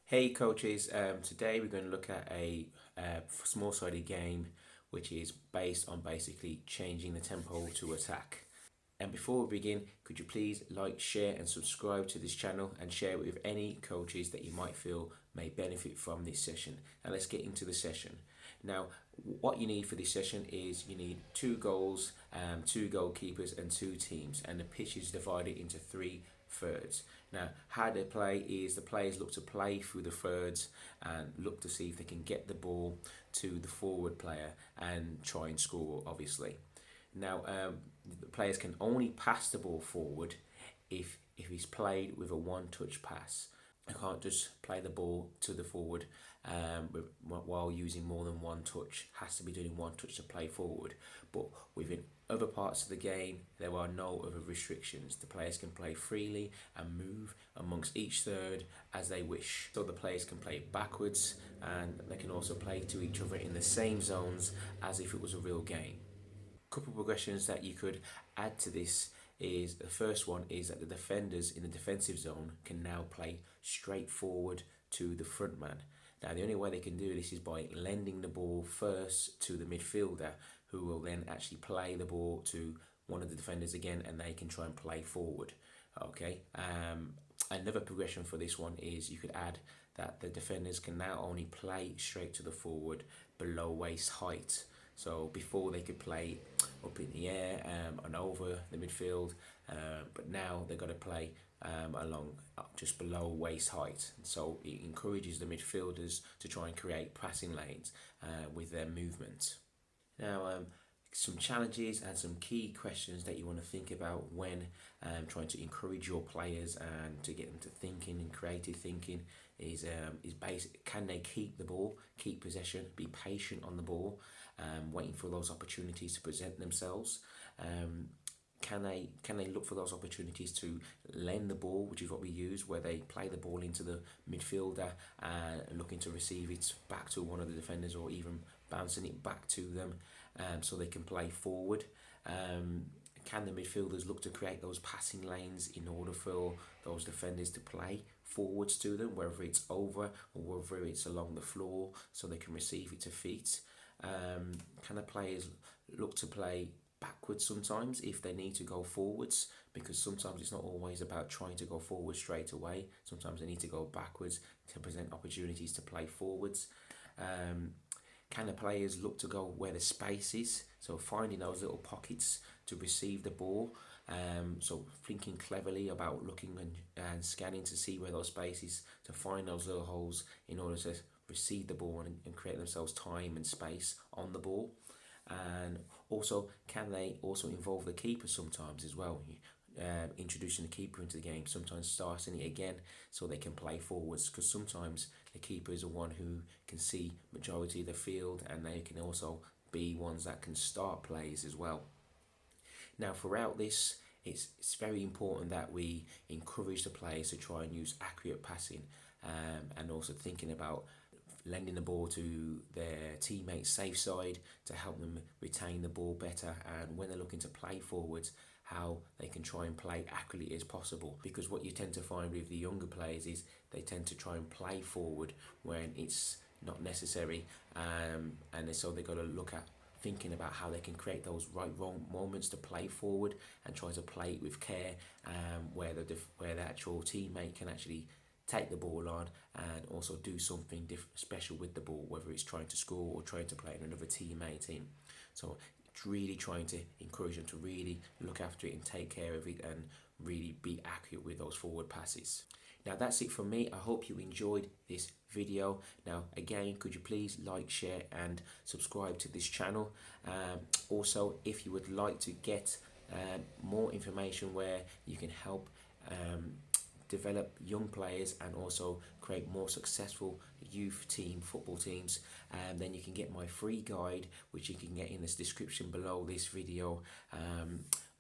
Hey coaches, today we're going to look at a small-sided game which is based on basically changing the tempo to attack. And before we begin, could you please like, share and subscribe to this channel and share it with any coaches that you might feel may benefit from this session. Now let's get into the session. Now what you need for this session is you need two goals, two goalkeepers and two teams, and the pitch is divided into three thirds. Now how they play is the players look to play through the thirds and look to see if they can get the ball to the forward player and try and score, obviously. Now the players can only pass the ball forward if he's played with a one-touch pass. I can't just play the ball to the forward while using more than one touch. Has to be doing one touch to play forward. But within other parts of the game, there are no other restrictions. The players can play freely and move amongst each third as they wish. So the players can play backwards and they can also play to each other in the same zones as if it was a real game. Couple of progressions that you could add to this is the first one is that the defenders in the defensive zone can now play straight forward to the front man. Now the only way they can do this is by lending the ball first to the midfielder, who will then actually play the ball to one of the defenders again, and they can try and play forward. Okay. Another progression for this one is you could add that the defenders can now only play straight to the forward below waist height. So before they could play up in the air and over the midfield, but now they've got to play along just below waist height. So it encourages the midfielders to try and create passing lanes with their movement. Now some challenges and some key questions that you want to think about when trying to encourage your players and to get them to thinking and creative thinking is basic. Can they keep the ball, keep possession, be patient on the ball, waiting for those opportunities to present themselves? Can they look for those opportunities to lend the ball, which is what we use, where they play the ball into the midfielder and looking to receive it back to one of the defenders, or even bouncing it back to them so they can play forward? Can the midfielders look to create those passing lanes in order for those defenders to play forwards to them, whether it's over or whether it's along the floor, so they can receive it to feet? Can the players look to play backwards sometimes if they need to go forwards, because sometimes it's not always about trying to go forward straight away. Sometimes they need to go backwards to present opportunities to play forwards. Can the players look to go where the space is, so finding those little pockets to receive the ball? So thinking cleverly about looking and scanning to see where those spaces, to find those little holes in order to receive the ball and create themselves time and space on the ball. And also, can they also involve the keeper sometimes as well? Introducing the keeper into the game, sometimes starting it again so they can play forwards, because sometimes the keeper is the one who can see majority of the field, and they can also be ones that can start plays as well. Now throughout this, it's very important that we encourage the players to try and use accurate passing, and also thinking about lending the ball to their teammates' safe side to help them retain the ball better, and when they're looking to play forwards, how they can try and play accurately as possible. Because what you tend to find with the younger players is they tend to try and play forward when it's not necessary, and so they've got to look at thinking about how they can create those wrong moments to play forward and try to play it with care, where the actual teammate can actually take the ball on and also do something special with the ball, whether it's trying to score or trying to play another teammate in. So it's really trying to encourage them to really look after it and take care of it and really be accurate with those forward passes. Now that's it from me. I hope you enjoyed this video. Now again, could you please like, share and subscribe to this channel? Also, if you would like to get more information where you can help develop young players and also create more successful youth team football teams, then you can get my free guide, which you can get in this description below this video.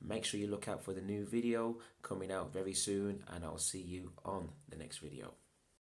Make sure you look out for the new video coming out very soon, and I'll see you on the next video.